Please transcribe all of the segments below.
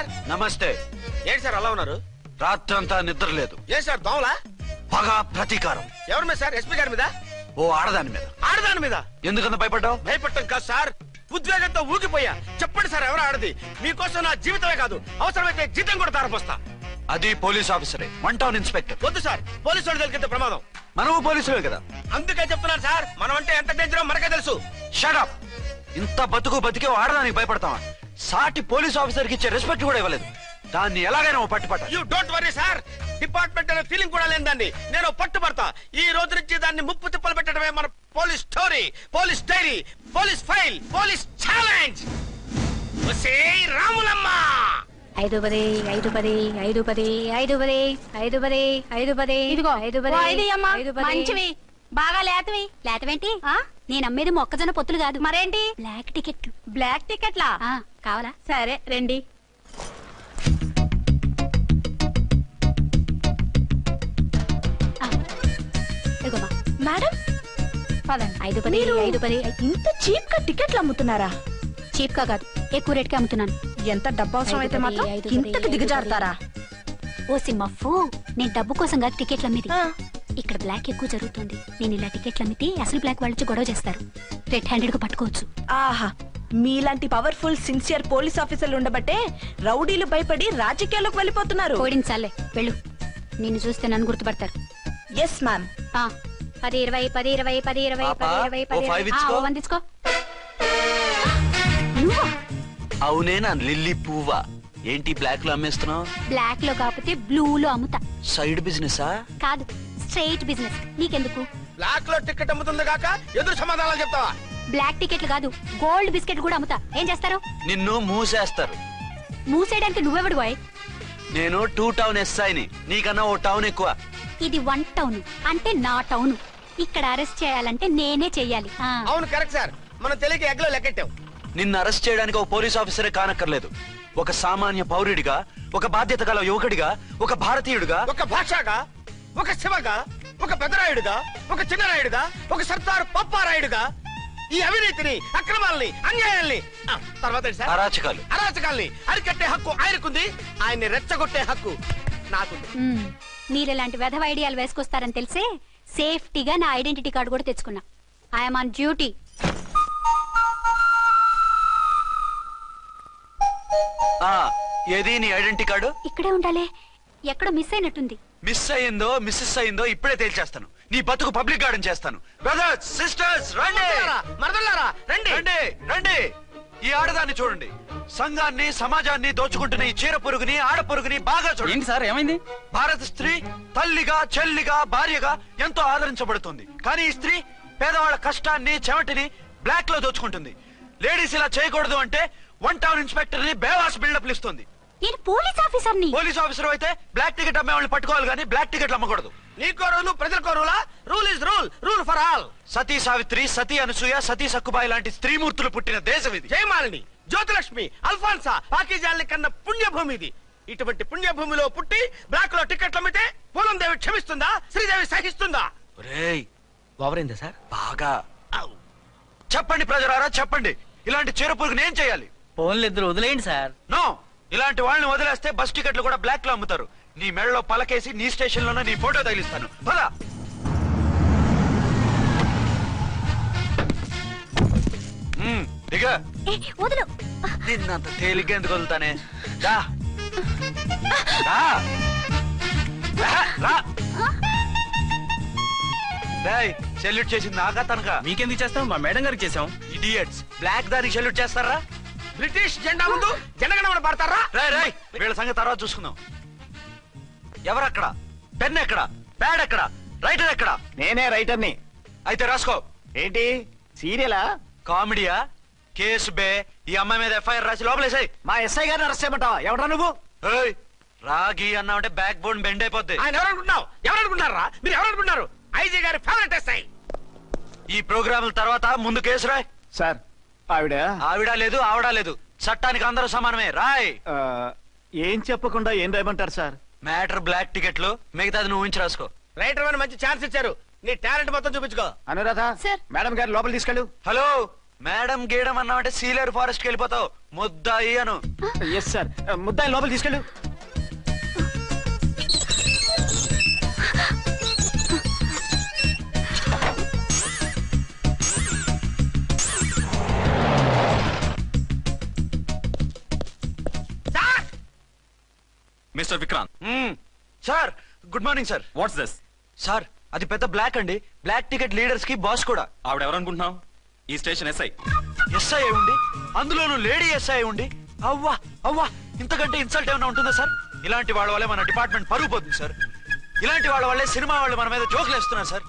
Sir. నమస్తే. ఏంటి sir అలా ఉన్నారు? రాత్రంతా నిద్ర లేదు. ఏ సార్ దోమలా? పగ ప్రతీకారం. ఎవరి మీద సార్? ఎస్పీ గారి మీద? ఓ ఆడదాని మీద. ఆడదాని మీద ఎందుకంత భయపడ్డావు? భయపడటం కాదు సార్, ఉద్వేగంతో ఊగిపోయా. చెప్పండి సార్, ఎవరు ఆడది? మీకోసం నా జీవితమే కాదు, అవసరమైతే జీతం కూడా తారపోస్తా. అది పోలీస్ ఆఫీసరే, 1 టౌన్ ఇన్స్పెక్టర్. వద్దు సార్, పోలీసు వాడు తెలికితే ప్రమాదం. మనము పోలీసులే కదా. అందుకే చెప్తున్నాను సార్, మనం అంటే ఎంత డేంజరో మనకే తెలుసు. Shut up. ఇంత బతికే ఆడదానికి భయపడతావా? సాటి పోలీస్ ఆఫీసర్ కి ఇచ్చే రెస్పెక్ట్ కూడా ఇవ్వలేదు. దాన్ని ఎలాగైనా పట్టుపట్ట. You don't worry sir, department అనే ఫీలింగ్ కూడా లేని దాన్ని నేను పట్టుపడతా. ఈ రోజు నుంచి దాన్ని ముప్పు తిప్పలు పెట్టడమే మన police story, police diary, police file, police challenge. Ramulamma 5 10 5 10 5 10 5 10 5 10 5 10 ఇదిగో 5 10 మంచివి బాగా లేతవి. లేతవేంటి? నేను అమ్మేది మొక్కజొన్న పొత్తులు కాదు. మరేంటి? బ్లాక్ టికెట్లు. బ్లాక్ టికెట్లా? కావాలా? సరే రండి. మేడం 5 10 5 10. ఇంత చీప్ గా టికెట్లు అమ్ముతున్నారా? చీప్ గా కాదు, ఎక్కువ రేట్ కి అమ్ముతున్నాను. ఎంత డబ్బు అవసరం అయితే మాత్రం ఇంతకు దిగజారుతారా? ఓ సిమ్మఫు, నేను డబ్బు కోసం కాదు టికెట్లు అమ్మేది. ఇక్కడ బ్లాక్ ఎక్కువ జరుగుతుంది. నేను ఇలా టికెట్లు అమ్మితే అసలు బ్లాక్ వాళ్ళు గొడవ చేస్తారు. రెడ్ హ్యాండెడ్ గా పట్టుకోవచ్చు. ఆహా, మీలాంటి పవర్ఫుల్ సిన్సియర్ పోలీస్ ఆఫీసర్లు ఉండబట్టే రౌడీలు భయపడి రాజకీయాల్లోకి వెళ్ళిపోతున్నారు. ఓడించాలే వెళ్ళు, నిన్ను చూస్తే నన్ను గుర్తుపడతారు. Yes ma'am. 10 20 10 20 10 20 10 20 10 వందించుకో. అవునే నా లిల్లీ పువ్వా? ఏంటి బ్లాక్ లో అమ్మేస్తున్నావు? బ్లాక్ లో కాకపోతే బ్లూ లో అమ్ముతా. సైడ్ బిజినెసా? కాదు, స్ట్రైట్ బిజినెస్. నీకెందుకు? బ్లాక్ లో టికెట్ అమ్ముతుంది కాక ఎదురు సమాధానాలు చెప్తావా? బ్లాక్ టికెట్లు కాదు, గోల్డ్ బిస్కెట్ కూడా అమ్ముతా. ఏం చేస్తారు? నిన్ను మూసేస్తారు. మూసేయడానికి నువ్వెవడు బాయ్? నేను 2 టౌన్ ఎస్ఐని, నీకన్నా ఓ టౌన్ ఎక్కువ. ఇది 1 టౌన్, అంటే నా టౌన్. ఇక్కడ అరెస్ట్ చేయాలంటే నేనే చెయ్యాలి. అవును కరెక్ట్ సార్, మనం తెలియక ఎగ్లో లెక్కెట్టాం. నిన్ను అరెస్ట్ చేయడానికి ఒక పోలీస్ ఆఫీసరే కానక్కర్లేదు. ఒక సామాన్య పౌరుడిగా, ఒక బాధ్యత గల యువకుడిగా, ఒక భారతీయుడిగా, ఒక భాషగా, ఒక శివగా, ఒక పెద్దరాయుడుగా, ఒక చిన్నరాయుడుగా, ఒక సర్దార్ పప్పారాయుడుగా ఈ అవినీతిని, అక్రమాలని, అన్యాయాల్ని, తర్వాత అరాచకాల్ని అరికట్టే హక్కు ఆయనకుంది. ఆయన్ని రెచ్చగొట్టే హక్కు నాకుంది. మీరెలాంటి వెధవ ఐడియాలు వేసుకొస్తారని తెలిసే సేఫ్టీగా నా ఐడెంటిటీ కార్డు కూడా తెచ్చుకున్నా. I'm on duty. ఏది నీ ఐడెంటిటీ కార్డు? ఇక్కడే ఉండాలి. ఎక్కడ మిస్ అయినట్టుంది. మిస్ అయ్యిందో మిస్సెస్ అయ్యిందో ఇప్పుడే తేల్చేస్తాను. నీ బతుకు పబ్లిక్ గార్డెన్ చేస్తాను. బ్రదర్స్ సిస్టర్స్ రండి, మరదలారా రండి రండి రండి. ఈ ఆడదాన్ని చూడండి. సంఘాన్ని సమాజాన్ని దోచుకుంటున్న ఈ చీర పురుగుని, ఆడ పురుగుని బాగా చూడండి. ఏంటి సార్ ఏమైంది? భారత స్త్రీ తల్లిగా, చెల్లిగా, భార్యగా ఎంతో ఆదరించబడుతుంది. కానీ ఈ స్త్రీ పేదవాళ్ళ కష్టాన్ని, చెమటిని బ్లాక్ లో దోచుకుంటుంది. లేడీస్ ఇలా చేయకూడదు అంటే 1 టౌన్ ఇన్స్పెక్టర్ ని బేవాస్ బిల్డప్ ఇస్తుంది. నేను పోలీస్ ఆఫీసర్ని. పోలీస్ ఆఫీసర్ అయితే బ్లాక్ టికెట్ అమ్మే వాళ్ళని పట్టుకోవాలి కానీ బ్లాక్ టికెట్లు అమ్మకూడదు. నీకో రూలు, ప్రజలకో రూలా? Rule is rule, rule for all. సతీ సావిత్రి, సతీ అనసూయ, సతీ సక్కుబాయి లాంటి స్త్రీమూర్తులు పుట్టిన దేశం ఇది. జయమాలిని, జ్యోతిలక్ష్మి, అల్ఫాన్సా, పాకిజాల్ని కన్న పుణ్యభూమి ఇది. ఇటువంటి పుణ్యభూమిలో పుట్టి బ్లాక్ లో టికెట్లు అమ్మితే పూలం దేవి క్షమిస్తుందా? శ్రీదేవి సహిస్తుందా? ఓవరైందా సార్? బాగా చెప్పండి ప్రజలారా, చెప్పండి. ఇలాంటి చీర పురుగుని ఏం చేయాలి? ఫోన్లు ఇద్దరు వదిలేయండి సార్. నో, ఇలాంటి వాళ్ళని వదిలేస్తే బస్ టికెట్లు కూడా బ్లాక్ లో అమ్ముతారు. నీ మెడలో పలకేసి నీ స్టేషన్ లోనే నీ ఫోటో తగిలిస్తాను. పద. దిగా. నిన్నంత తేలిగ్గా ఎందుకు వదులుతానే? సెల్యూట్ చేసింది నాకా తనకా? మీకెందుకు చేస్తాం? మా మేడం గారికి చేసాం. ఇడియట్స్, బ్లాక్ దానికి సెల్యూట్ చేస్తారా? బ్రిటిష్ జెండా ముందు జనగణమన పడతారా? వీళ్ళ సంగతి తర్వాత చూసుకుందాం. ఎవరక్కడ? పెన్ ఎక్కడ? ప్యాడ్ ఎక్కడ? రైటర్ ఎక్కడ? నేనే రైటర్ని. అయితే రాసుకో. ఏంటి సీరియలా? కామెడీయా? కేసు బే. ఈ అమ్మాయి మీద ఎఫ్ఐఆర్ రాసి లోపలేసాయి. మా ఎస్ఐ గారిని అరెస్ట్ చేయమంటావా? ఎవడా నువ్వు? రాగి అన్నావంటే బ్యాక్ బోన్ బెండ్ అయిపోద్ది. ఆయన ఎవరనుకుంటున్నావు? ఎవరనుకుంటున్నారా మీరు? ఎవరనుకుంటున్నారు? ఐజీ గారి ఫేవరెట్ ఎస్ఐ. ఈ ప్రోగ్రాముల తర్వాత ముందు కేసు రాయ్. సార్ ఆవిడ లేదు, ఆవిడ లేదు. చట్టానికి అందరూ సమానమే. రాయ్. ఏం చెప్పకుండా ఏం రాయమంటారు సార్? మ్యాటర్ బ్లాక్ టికెట్లు, మిగతాది నువ్వు ఉంచి రాసుకో. రైటర్ అని మంచి ఛాన్స్ ఇచ్చారు. నీ టాలెంట్ మొత్తం చూపించుకో. అనురాధ, మేడం గారు లోపల తీసుకెళ్ళు. హలో, మేడం గీయడం అన్నామంటే సీలేరు ఫారెస్ట్ కి వెళ్ళిపోతావు. ముద్దాయి అను. Yes sir. ముద్దాయి లోపల తీసుకెళ్ళు. Mister Vikrant. Sir good morning sir. What's this? Sir అది పెద్ద బ్లాక్ అండి. బ్లాక్ టికెట్ లీడర్స్ కి బాస్ కూడా. ఆవిడ ఎవరనుకుంటున్నావు? ఈ స్టేషన్ ఎస్ఐ. ఎస్ఐ ఉండి, అందులోనూ లేడీ ఎస్ఐ ఉండి, అవ్వా అవ్వా ఇంతకంటే ఇన్సల్ట్ ఏమైనా ఉంటుందా సార్? ఇలాంటి వాళ్ళ వల్లే మన డిపార్ట్మెంట్ పరుగు పోతుంది సార్. ఇలాంటి వాళ్ళ వల్లే సినిమా వాళ్ళు మన మీద జోకులు వేస్తున్నారు సార్.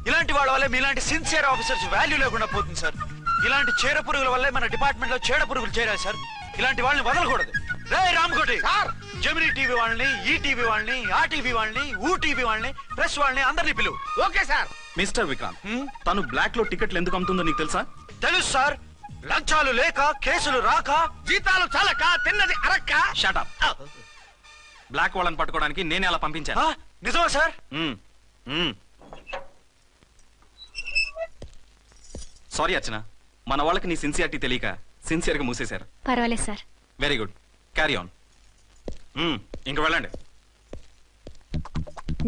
ఇలాంటి వాళ్ళ వల్లే మీలాంటి సిన్సియర్ ఆఫీసర్స్ వాల్యూ లేకుండా పోతుంది సార్. ఇలాంటి చీడ పురుగుల వల్లే మన డిపార్ట్మెంట్ లో చీడ పురుగులు చేరాయి సార్. ఇలాంటి వాళ్ళని వదలకూడదు. రే రామ్కోటి సార్, జెమినీ టీవీ వాళ్ళని, ఈ టీవీ వాళ్ళని, ఆ టీవీ వాళ్ళని, ఊ టీవీ వాళ్ళని, ప్రెస్ వాళ్ళని అందరినీ పిలువు. Okay sir. మిస్టర్ విక్రాంత్, తను బ్లాక్ లో టికెట్లు ఎందుకు అమ్ముతుందో నీకు తెలుసా? తెలుసు సార్. లంచాలు లేక, కేసులు రాక, జీతాలు చాలక, తిన్నది అరక్క. Shut up. బ్లాక్ వాళ్ళని పట్టుకోవడానికి నేనే అలా పంపించాను. నిజమా సార్? సారీ అర్చన, మన వాళ్ళకి నీ సిన్సియారిటీ తెలియక సిన్సియర్ గా మూసేశారు. పర్వాలేదు sir. Very good, carry on. ఇంక వెళ్ళండి.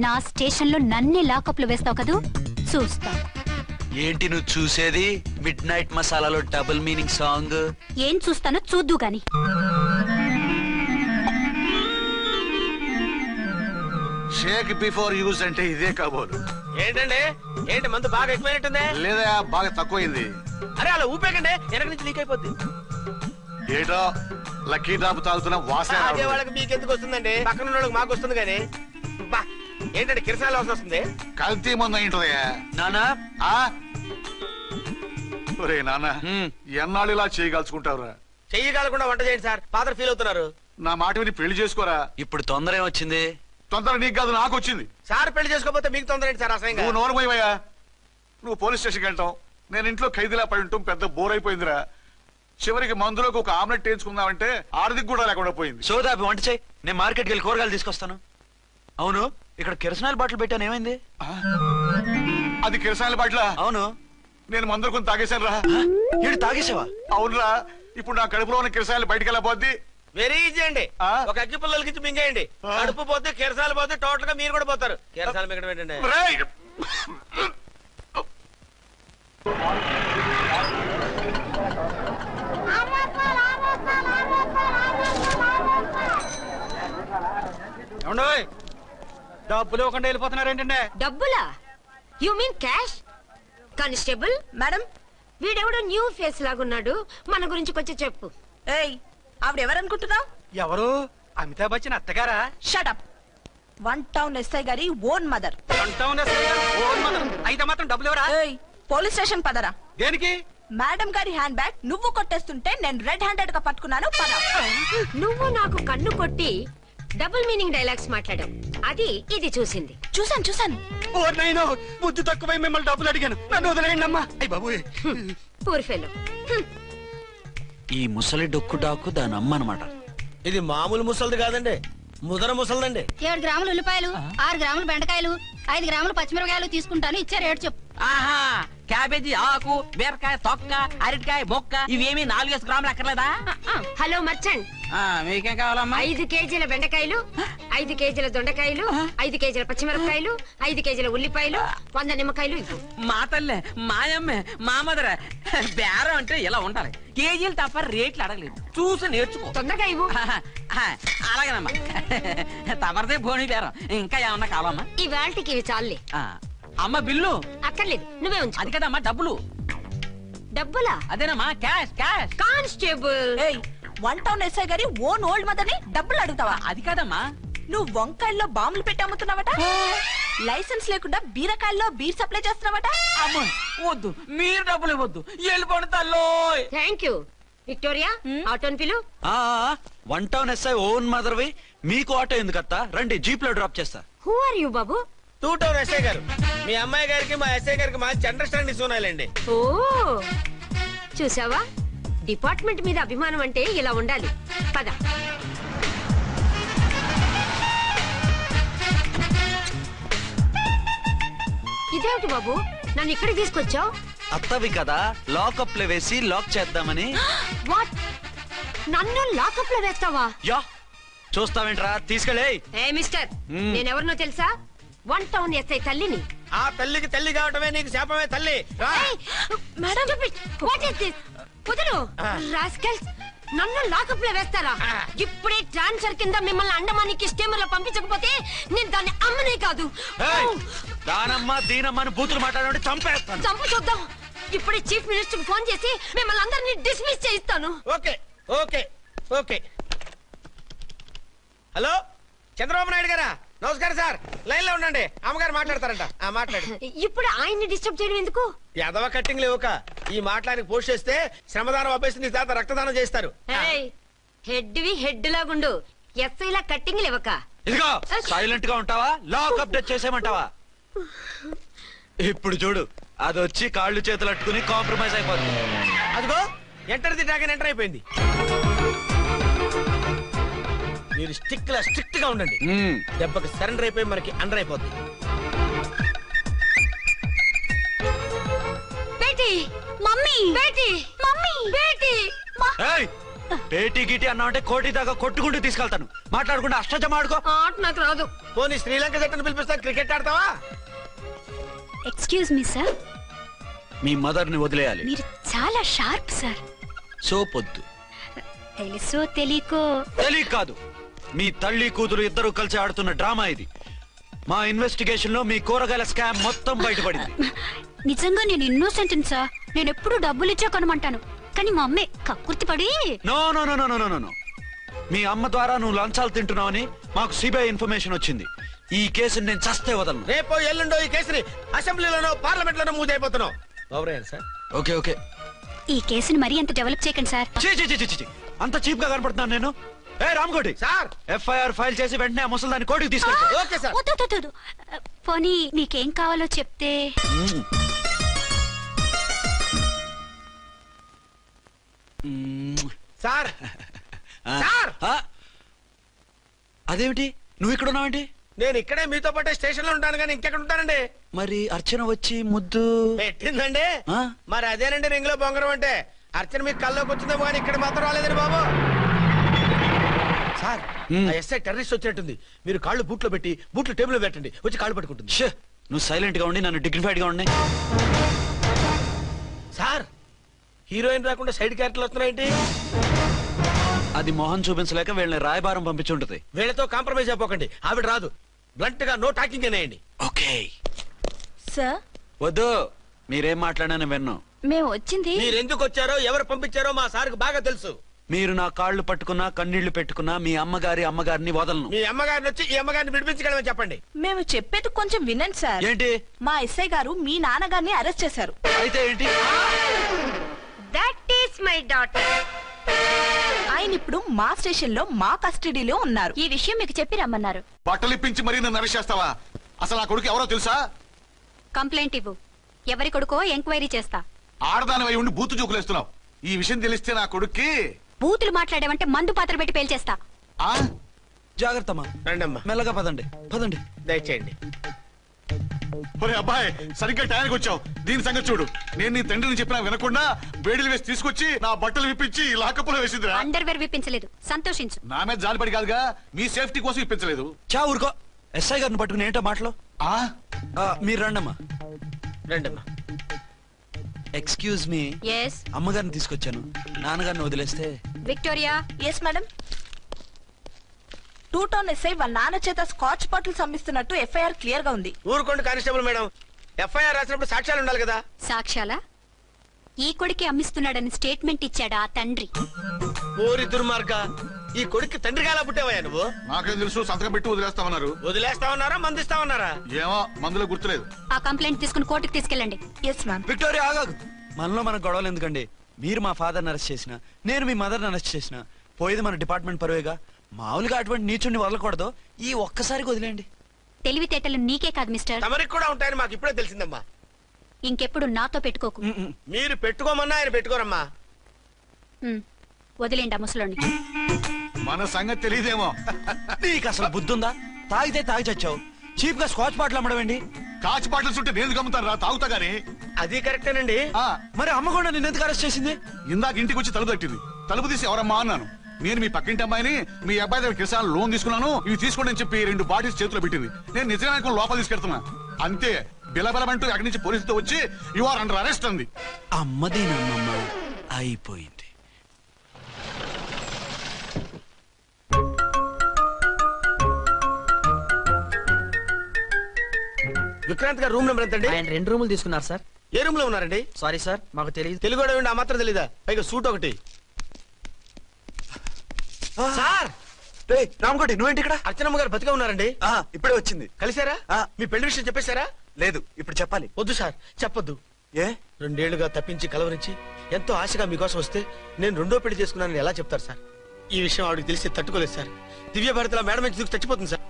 నా స్టేషన్ లో నన్నే లాకప్ లో వేస్తావు కదూ, చూస్తా. ఏంటి నువ్వు చూసేది? మిడ్ నైట్ మసాలాలో డబుల్ మీనింగ్ సాంగ్. ఏం చూస్తానో చూద్దు గాని. షేక్ బిఫోర్ యూజ్ అంటే ఇదే కాబోలు. ఏంటండి, ఏంటి మందు బాగా ఎక్కువైనట్టుంది? లేదా బాగా తక్కువైంది. అరే అలా ఊపేకండి, వెనక నుంచి లీక్ అయిపోద్ది. ఏటో లక్కీ డ్రాప్ తాగుతున్న వాసన అదే వాళ్ళకి మీకెందుకు వస్తుందండి, పక్కన ఉన్న వాళ్ళకి మాకు వస్తుంది. కానీ బా ఏంటంటే కిరసాల వాసన వస్తుంది. కల్తీ మందు అయింటదయ్యా. నానా ఒరే నాన్న, ఎన్నాళ్ళు ఇలా చేయగలుచుకుంటావురా? చెయ్యగలకుండా వంట చేయండి సార్, ఫాదర్ ఫీల్ అవుతున్నారు. నా మాట విని పెళ్లి చేసుకోరా. ఇప్పుడు తొందర ఏమొచ్చింది? తొందర నీకు కాదు, నాకు వచ్చింది. సార్ పెళ్లి చేసుకోకపోతే మీకు తొందర ఏంటి సార్? అసహ్యంగా. నువ్వు నోరుమోయవయ్యా. నువ్వు పోలీస్ స్టేషన్కి వెళ్తావు, నేను ఇంట్లో ఖైదీలా పడి ఉంటాం. పెద్ద బోర్ అయిపోయిందిరా. చివరికి మందులోకి ఒక ఆమ్లెట్ వేయించుకుందామంటే ఆర్థిక కూడా లేకుండా పోయింది. సోదాపి వంట చేయి, నేను మార్కెట్కి వెళ్ళి కూరగాయలు తీసుకొస్తాను. అవును, ఇక్కడ కిరసనాయిల్ బాటిల్ పెట్టాను, ఏమైంది? అది కిరసాయిల బాటిలా? అవును. నేను మందులు కొని తాగేశాను రా. ఏడు తాగేసావా? అవునురా. ఇప్పుడు నా కడుపులో ఉన్న కిరసాయిలు బయటకు వెళ్ళబోద్ది. వెరీ ఈజీ అండి. ఒక అగ్గి పుల్లలకి మింగేయండి, కడుపు పోతే కిరసాలు పోతే టోటల్ గా మీరు కూడా పోతారు. కిరసాలు మింగడం ఏంటండి? డబ్బులు ఇవ్వకుండా వెళ్ళిపోతున్నారు ఏంటంటే? డబ్బులా? You mean cash? Constable madam, వీడెవడో న్యూ ఫేస్ లాగున్నాడు, మన గురించి కొంచెం చెప్పు. ఏయ్, ఆవిడెవరనుకుంటున్నావు? ఎవరు? అమితాబ్ బచ్చన్ అత్తగారా? షటప్. 1 టౌన్ ఎస్ఐ గారి ఓన్ మదర్. అయితే మాత్రం డబ్బులు ఎవరా? ఏయ్, పోలీస్ స్టేషన్ పదరా. దేనికి? మేడం గారి హ్యాండ్ బ్యాగ్ నువ్వు కొట్టేస్తుంటే నేను రెడ్ హ్యాండెడ్ గా పట్టుకున్నాను. పద. నువ్వు నాకు కన్ను కొట్టి డబుల్ మీనింగ్ డైలాగ్స్ మాట్లాడావు, అది ఇది చూసింది. చూసాను. ఓ నైనో, బుద్ధి తక్కువై మిమ్మల్ని డబ్బులు అడిగాను, నన్ను వదిలేయండి అమ్మా. అయ్య బాబు, పూర్ ఫెలో. ఈ ముసలి డొక్కు డాకు దాని అమ్మ అనమాట. ఇది మామూలు ముసలిది కాదండి, ముదర ముసలిదండి. 7 గ్రాములు ఉల్లిపాయలు, 6 గ్రాములు బెండకాయలు, 5 గ్రాములు పచ్చిమిరపకాయలు తీసుకుంటాను. ఇచ్చే రేటు చెప్పు. ఆహా, క్యాబేజీ ఆకు, బీరకాయ తొక్క, అరటికాయ బొక్క, ఇవేమి 4 గ్రాములు అక్కర్లేదా? హలో మర్చండ్, మీకేం కావాలమ్మా? 5 కేజీల బెండకాయలు, 5 కేజీల దొండకాయలు, 5 కేజీల పచ్చిమిరపకాయలు, 5 కేజీల ఉల్లిపాయలు, 100 నిమ్మకాయలు ఇవ్వు. మా తల్లే, మాయమ్మే, మా మదర బేరం అంటే ఇలా ఉండాలి. కేజీలు తప్ప రేట్లు అడగలేదు, చూసి నేర్చుకో. తొందరగా ఇవ్వు. అలాగేనమ్మా. తమరిదే భోని బేరం. ఇంకా ఏమన్నా కావాలమ్మా? ఈ వేల్టికి ఇవి చాలులే. అమ్మ బిల్లు అక్కర్లేదు, నువ్వే ఉంచు. అది కదమ్మా డబ్బులు. డబ్బులా? అదేనమ్మా, క్యాష్. కానిస్టేబుల్, 1 టౌన్ ఎస్ఐ గారి ఓన్ ఓల్డ్ మదర్ ని డబ్బులు అడుగుతావా? అది కాదమ్మా. నువ్వు వంకాయల్లో బాంబులు పెట్టి అమ్ముతున్నావట, లైసెన్స్ లేకుండా బీరకాయల్లో బీర్ సప్లై చేస్తున్నావట. అమ్మో వద్దు, మీరు డబ్బులు ఇవ్వద్దు, వెళ్ళిపోండి తల్లో. Thank you. విక్టోరియా, ఆటోన్ పిలు. 1 టౌన్ ఎస్ఐ ఓన్ మదర్వి, మీకు ఆటో ఎందుకత్తా? రండి, జీప్ లో డ్రాప్ చేస్తా. హూ ఆర్ యూ బాబు? 2 టౌన్ ఎస్ఐ గారు, మీ అమ్మాయి గారికి మా ఎస్ఐ గారికి మంచి అండర్స్టాండింగ్ ఉన్నాయండి. ఓ చూసావా, డిపార్ట్మెంట్ మీద అభిమానం అంటే ఇలా ఉండాలి. పద. ఇదేమిటి బాబు, నన్ను ఇక్కడికి తీసుకొచ్చావు? అత్తవి కదా లాకప్ లో వేసి లాక్ చేద్దామని. వాట్? నన్ను లాకప్ లో వేస్తావా? యా చూస్తావేంట్రా, తీసుకెళ్ళే. ఏ మిస్టర్, నేనెవరినో తెలుసా? 1 టౌన్ ఎస్ఐ తల్లిని. ఆ తల్లికి తల్లి కావటమే నీకు శాపమే తల్లి. Madam what is this? కుదురు రాస్కల్స్, నన్ను లాకప్ లో వేస్తారా? ఇప్పుడే ట్రాన్స్ఫర్ కింద మిమ్మల్ని అండమానికి స్టీమర్ లో పంపించకపోతే నేను దాన్ని అమ్మనే కాదు. దానమ్మ దీనమ్మని బూతులు మాట్లాడే చంపేస్తాను. చంపు చూద్దాం. ఇప్పుడే చీఫ్ మినిస్టర్ ఫోన్ చేసి మిమ్మల్ని అందరినీ డిస్మిస్ చేయిస్తాను. Okay okay okay. Hello Chandrababu Naidu గారా? నమస్కారం సార్, లైన్ లో ఉండండి, అమ్మగారు మాట్లాడతారంట. మాట్లాడు. ఇప్పుడు ఆయన్ని డిస్టర్బ్ చేయడం ఎందుకు? ఎదవ కట్టింగ్ లేవుక ఈ మాట్లాడికి పోస్ట్ చేస్తే శ్రమదానం అభ్యసి నీ తాత రక్తదానం చేస్తారు. హెడ్ లాగుండు, ఎస్ఐ లా కట్టింగ్ లేవక. ఇదిగో సైలెంట్ గా ఉంటావా, లాక్ అప్డేట్ చేసేయమంటావా? ఇప్పుడు చూడు, అది వచ్చి కాళ్ళు చేతులు అట్టుకుని కాంప్రమైజ్ అయిపోతుంది. అదిగో ఎంటర్ ది డ్రాగన్ ఎంటర్ అయిపోయింది. మీరు స్ట్రిక్ట్ గా ఉండండి, దెబ్బకి సరెండర్ అయిపోయి మనకి అండర్ అయిపోద్ది. బేటీ మమ్మీ, బేటీ మమ్మీ, బేటీ పేటీ గిటి అన్నావంటే కోటి దాకా కొట్టుకుంటూ తీసుకెళ్తాను. మాట్లాడకుండా అష్టజమ ఆడుకో. ఆట నాకు రాదు. పోనీ శ్రీలంక జట్టును పిలిపిస్తా, క్రికెట్ ఆడతావా? ఎక్స్క్యూజ్ మీ సార్, మీ మదర్ ని వదిలేయాలి. మీరు చాలా షార్ప్ సార్. సోపొద్దు. తెలుసో తెలియకో. తెలియక కాదు, మీ తల్లి కూతురు ఇద్దరు కలిసి ఆడుతున్న డ్రామా ఇది. మా ఇన్వెస్టిగేషన్ లో మీ కూరగాయల స్కామ్ మొత్తం బయటపడింది. నిజంగా నేను ఇన్నోసెంట్ సార్. నేను ఎప్పుడు డబ్బులు ఇచ్చా కొనమంటాను, కానీ మా అమ్మే కక్కుర్తి పడి. No no no no no no. మీ అమ్మ ద్వారా నువ్వు లంచాలు తింటున్నావని మాకు సిబిఐ ఇన్ఫర్మేషన్ వచ్చింది. ఈ కేసుని నేను చస్తే వదలను. రేపో ఎల్లుండో ఈ కేసుని అసెంబ్లీలోనో పార్లమెంట్ లోనో మూవ్ అయిపోతున్నావు. Sir okay okay. ఈ కేసుని మరీ అంత డెవలప్ చేయకండి సార్. అంత చీప్ గా కనపడుతున్నాను నేను? ఏ రామ్కోటి సార్, ఎఫ్ఐఆర్ ఫైల్ చేసి వెంటనే ఆ ముసలి దాన్ని కోర్టుకి తీసుకెళ్తా. Okay sir. వద్దు. పోనీ మీకేం కావాలో చెప్తే. సార్ సార్, అదేమిటి నువ్వు ఇక్కడ ఉన్నావేంటి? నేను ఇక్కడే మీతో పాటే స్టేషన్ లో ఉంటాను, కానీ ఇంకెక్కడ ఉంటానండి? మరి అర్చన వచ్చి ముద్దు పెట్టిందండి. మరి అదేనండి రింగ్ లో బొంగరం అంటే. అర్చన మీకు కల్లోకి వచ్చిందేమో కానీ ఇక్కడ మాత్రం రాలేదండి బాబు. సార్, ఎస్ఐ టెర్రరిస్ట్ వచ్చినట్టుంది. మీరు కాళ్ళు బూట్లో పెట్టి బూట్లు టేబుల్ లో పెట్టండి, వచ్చి కాళ్ళు పట్టుకుంటుంది. నువ్వు సైలెంట్ గా ఉండి నన్ను డిగ్నిఫైడ్ గా ఉండి. సార్, హీరోయిన్ రాకుండా సైడ్ క్యారెక్టర్లు వస్తున్నాయేంటి? అది మొహం చూపించలేక వీళ్ళని రాయబారం పంపించుంటది. వీళ్ళతో కాంప్రమైజ్ అయిపోకండి, ఆవిడ రాదు. బ్లంట్ గా నో టాకింగ్ అనేయండి. Okay sir. వద్దు, మీరేం మాట్లాడానని విన్ను. మేము వచ్చింది. మీరు ఎందుకు వచ్చారో ఎవరు పంపించారో మా సార్కు బాగా తెలుసు. మీరు నా కాళ్ళు పట్టుకున్నా కన్నీళ్లు పెట్టుకున్నా మీ అమ్మగారిని వదలను. మీ అమ్మగారిని వచ్చి ఈ అమ్మగారిని విడిపించగలమని చెప్పండి. మేము చెప్పేది కొంచెం వినండి సార్. ఏంటి? మా ఎస్ఐ గారు మీ నాన్నగారిని అరెస్ట్ చేశారు. అయితే ఏంటి? That is my daughter. ఆయన ఇప్పుడు మా స్టేషన్ లో మా కస్టడీలో ఉన్నారు. ఈ విషయం మీకు చెప్పి రమ్మన్నారు. బట్టలు ఇప్పించి మరీ నన్ను అరెస్ట్ చేస్తావా? అసలు ఆ కొడుకు ఎవరో తెలుసా? కంప్లైంట్ ఇవ్వు, ఎవరి కొడుకో ఎంక్వైరీ చేస్తా. ఆడదానివై ఉండి బూతు జోకులేస్తున్నావు. ఈ విషయం తెలిస్తే నా కొడుక్కి. బూతులు మాట్లాడావంటే మందు పాత్ర పెట్టి పేల్చేస్తా. జాగ్రత్తమ్మా, రండమ్మా. మెల్లగా పదండి. దయచేయండి. ఒరే అబ్బాయి, సరిగ్గా టైంకి వచ్చావు. దీని సంగతి చూడు. నేను నీ తండ్రిని చెప్పినా వినకుండా వేడిలు వేసి తీసుకొచ్చి నా బట్టలు విప్పించి లాకప్పులో వేసిందిరా. అండర్వేర్ విప్పించలేదు, సంతోషించు. నా మీద జాలిపడి కాదుగా, మీ సేఫ్టీ కోసం ఇప్పించలేదు. చా ఊరుకో. ఎస్ఐ గారిని పట్టుకుని ఏంటో మాటలు. మీరు రండమ్మా. రండమ్మా. Excuse me. yes అమ్మగారిని తీసుకొచ్చాను. నాన్నగారిని వదిలేస్తే. Victoria. Yes madam. 2 town SI వాళ్ళ నాన్న చేత స్కాచ్ బాటిల్స్ అమ్మిస్తున్నట్టు ఎఫ్ఐఆర్ క్లియర్ గా ఉంది. ఊరుకోండి కానిస్టేబుల్ మేడం. ఎఫ్ఐఆర్ రాసినప్పుడు సాక్ష్యాలు ఉండాలి కదా. సాక్ష్యాలా? ఈ కొడుకే అమ్మిస్తున్నాడని స్టేట్మెంట్ ఇచ్చాడు ఆ తండ్రి. ఓరి దుర్మార్గ, ఈ కొడుక్కి తండ్రిగా ఎలా పుట్టావయ్యా నువ్వు? నాకేం తెలుసు, సంతకం పెట్టి వదిలేస్తామన్నారు. వదిలేస్తామన్నారా మందిస్తామన్నారా? ఏమో, మందులో గుర్తులేదు. ఆ కంప్లైంట్ తీసుకుని కోర్టుకు తీసుకెళ్ళండి. Yes ma'am. విక్టోరియా ఆగాగు. మనలో మన గొడవలు ఎందుకండి? మీరు మా ఫాదర్ని అరెస్ట్ చేసిన, నేను మీ మదర్ని అరెస్ట్ చేసిన, పోయేది మన డిపార్ట్మెంట్ పరువేగా. మామూలుగా అటువంటి నీచుని వదలకూడదు. ఈ ఒక్కసారికి వదిలేండి. తెలివితేటలు నీకే కాదు మిస్టర్, తమరికి కూడా ఉంటాయని మాకు ఇప్పుడే తెలిసిందమ్మా. ఇంకెప్పుడు నాతో పెట్టుకోకు. మీరు పెట్టుకోమన్నా ఆయన పెట్టుకోరమ్మా. వదిలేండి ఆ ముసలోని. మన సంగతి తెలియదేమో. నీకు అసలు బుద్ధి ఉందా? తాగితే తాగి చచ్చావు. చీప్ గా స్కాచ్ బాటిల్ అమ్మడమేండి? కాచి బాటిల్స్ ఉంటే నేను గమ్ముతాను రా, తాగుతా గానీ. అది కరెక్టేనండి. మరి అమ్మ కూడా నిన్ను ఎందుకు అరెస్ట్ చేసింది? ఇందాక ఇంటికి వచ్చి తలుపు తట్టింది. తలుపు తీసి ఎవరమ్మా అన్నాను. నేను మీ పక్కింటి అమ్మాయిని, మీ అబ్బాయి దగ్గర కిసాన్ లోన్ తీసుకున్నాను, ఇవి తీసుకోండి అని చెప్పి 2 బాటిల్స్ చేతిలో పెట్టింది. నేను నిజంగా లోపల తీసుకెళ్తున్నా. అంతే, బిలబలమంటూ అక్కడి నుంచి పోలీసుతో వచ్చి యు ఆర్ అండర్ అరెస్ట్ అంది. అమ్మదేనమ్మమ్మ అయిపోయింది. విక్రాంత్ గారు రూమ్ నెంబర్ ఎంతండి? ఆయన 2 రూములు తీసుకున్నారు సార్. ఏ రూమ్ లో ఉన్నారండి? సారీ సార్, మాకు తెలియదు. తెలుగు ఆ మాత్రం తెలీదా? పైగా సూట్ ఒకటి. సార్ రామకోటి, నువ్వేంటి ఇక్కడ? అర్చనమ్మ గారు బతిగా ఉన్నారండి. ఇప్పుడే వచ్చింది. కలిసారా? మీ పెళ్లి విషయం చెప్పేశారా? లేదు, ఇప్పుడు చెప్పాలి. వద్దు సార్, చెప్పొద్దు. ఏ 2 ఏళ్లుగా తప్పించి కలవరించి ఎంతో ఆశగా మీకోసం వస్తే నేను 2వ పెళ్లి చేసుకున్నానని ఎలా చెప్తారు సార్? ఈ విషయం ఆవిడకి తెలిసి తట్టుకోలేదు సార్. దివ్య భారతిలో మేడం నుంచి దూకి చచ్చిపోతుంది సార్.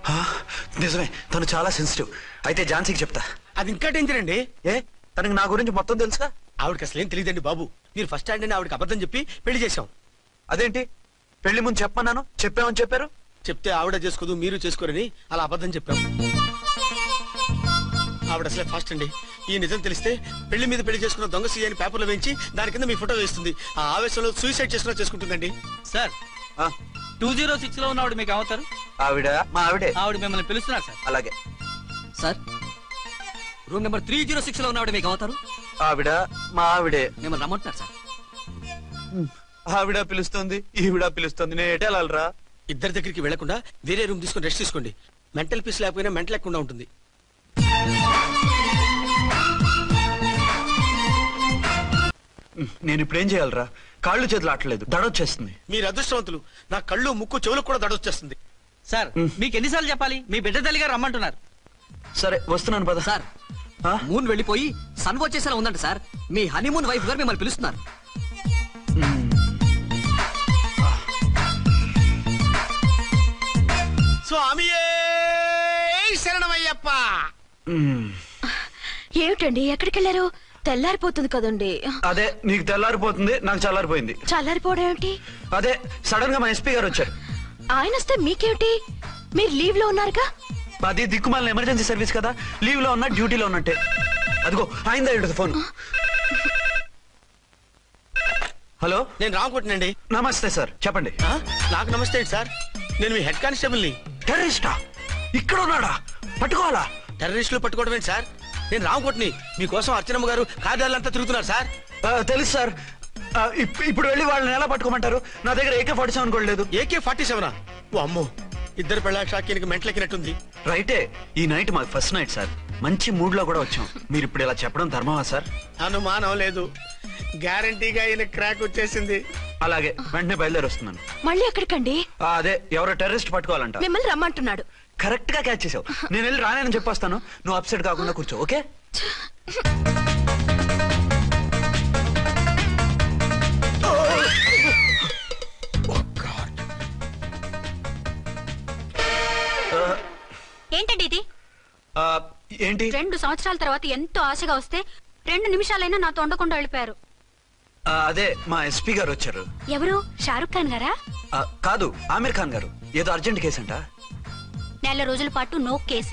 నిజమే, తను చాలా సెన్సిటివ్. అయితే ఝాన్సీకి చెప్తా. అది ఇంకా డేంజర్ అండి. ఏ తనకి నా గురించి మొత్తం తెలుసా? ఆవిడకి అసలు ఏం తెలియదండి బాబు. మీరు ఫస్ట్ హ్యాండ్ అని ఆవిడకి అబద్ధం చెప్పి పెళ్లి చేశాం. అదేంటి, పెళ్లి ముందు చెప్పన్నాను, చెప్పామని చెప్పారు. చెప్తే ఆవిడ చేసుకోదు, మీరు చేసుకోరని అలా అబద్ధం చెప్పాం. ఆవిడ అసలే ఫాస్ట్ అండి. ఈ నిజం తెలిస్తే పెళ్లి మీద పెళ్లి చేసుకున్న దొంగ సీ అని పేపర్లో వేయించి దాని కింద మీ ఫోటో వేస్తుంది. ఆ ఆవేశంలో సూసైడ్ చేసుకుంటుందండి. సార్ 206 లో ఉన్న ఆవిడ మీకు అవుతారు? ఆవిడ మా ఆవిడే. ఆవిడ మిమ్మల్ని పిలుస్తున్నారు సార్. అలాగే సార్, రూమ్ నెంబర్ 306 లో ఉన్న ఆవిడ మీకు అవుతారు? ఆవిడ మా ఆవిడే. మిమ్మల్ని రమ్మంటున్నారు సార్. ఆవిడ పిలుస్తుంది, ఈవిడ పిలుస్తుంది, నేను ఎటు వెళ్ళాలరా? ఇద్దరి దగ్గరికి వెళ్లకుండా వేరే రూమ్ తీసుకొని రెస్ట్ తీసుకోండి. మెంటల్ పీస్ లేకపోయినా మెంటల్ లేకుండా ఉంటుంది. నేను ఇప్పుడు ఏం చేయాలరా? కాళ్ళు చేతులు ఆటలేదు, దడొచ్చేస్తుంది. మీరు అదృష్టవంతులు. నా కళ్ళు ముక్కు చెవులకు కూడా దడొచ్చేస్తుంది. సార్, మీకు ఎన్నిసార్లు చెప్పాలి? మీ బిడ్డ తల్లి గారు రమ్మంటున్నారు. సరే వస్తున్నాను పద. సార్, మూన్ వెళ్ళిపోయి సన్ వచ్చేసేలా ఉందంట సార్. మీ హనీమూన్ వైఫ్ గారు మిమ్మల్ని పిలుస్తున్నారు. స్వామియే శరణమయ్యప్ప. ఏమిటండి, ఎక్కడికి వెళ్ళారు? తెల్లారిపోతుంది కదండి. అదే, నీకు తెల్లారిపోతుంది, నాకు చల్లారిపోయింది. చల్లారిపోవడం ఏమిటి? అదే సడన్ గా మా ఎస్పీ గారు వచ్చారు. ఆయన వస్తే మీకేమిటి? మీరు లీవ్ లో ఉన్నారుగా. అది దిక్కుమాలిన ఎమర్జెన్సీ సర్వీస్ కదా, లీవ్ లో ఉన్నా డ్యూటీలో ఉన్నట్టే. అదిగో ఆయన ఫోన్. హలో, నేను రామకోటినండి. నమస్తే సార్, చెప్పండి. నాకు నమస్తే సార్, నేను మీ హెడ్ కానిస్టేబుల్ ని. టెర్రరిస్టా? ఇక్కడ ఉన్నాడా? పట్టుకోవాలా? టెర్రరిస్టులు పట్టుకోవడం ఏంటి సార్? నేను రామకోటిని. మీకోసం అర్చనమ్మ గారు కార్యాలంతా తిరుగుతున్నారు సార్. తెలుసు సార్. ఇప్పుడు వెళ్ళి వాళ్ళని ఎలా పట్టుకోమంటారు? నా దగ్గర AK-47 కూడా లేదు. AK-47? ఓ అమ్మో, ఇద్దరు పెళ్ళ షాకీనికి మెంట్లెక్కినట్టుంది. రైటే, ఈ నైట్ మాకు ఫస్ట్ నైట్ సార్. మంచి మూడ్ లో కూడా వచ్చాం. మీరు ఇప్పుడు ఇలా చెప్పడం ధర్మమా సార్? అనుమానం లేదు, గ్యారంటీగా ఈయన క్రాక్ వచ్చేసింది. అలాగే, వెంటనే బయలుదేరి వస్తున్నాను. మళ్ళీ ఎక్కడికండి? అదే, ఎవరో టెర్రరిస్ట్ పట్టుకోవాలంట. మిమ్మల్ని రమ్మంటున్నాడు. కరెక్ట్ గా క్యాచ్ చేసావు. నేను వెళ్ళి రానని చెప్పొస్తాను, నువ్వు అప్సెట్ కాకుండా కూర్చో, ఓకే? ఏంటండి ఇది? ఏంటి? 2 సంవత్సరాల తర్వాత ఎంతో ఆశగా వస్తే 2 నిమిషాలైనా నాతో ఉండకుండా వెళ్ళిపోయారు. అదే, మా ఎస్పీ గారు వచ్చారు. ఎవరు? షారుఖ్ ఖాన్ గారా? కాదు, ఆమీర్ ఖాన్ గారు. ఏదో అర్జెంట్ కేసు అంట. 4 రోజుల పాటు నో కేసు.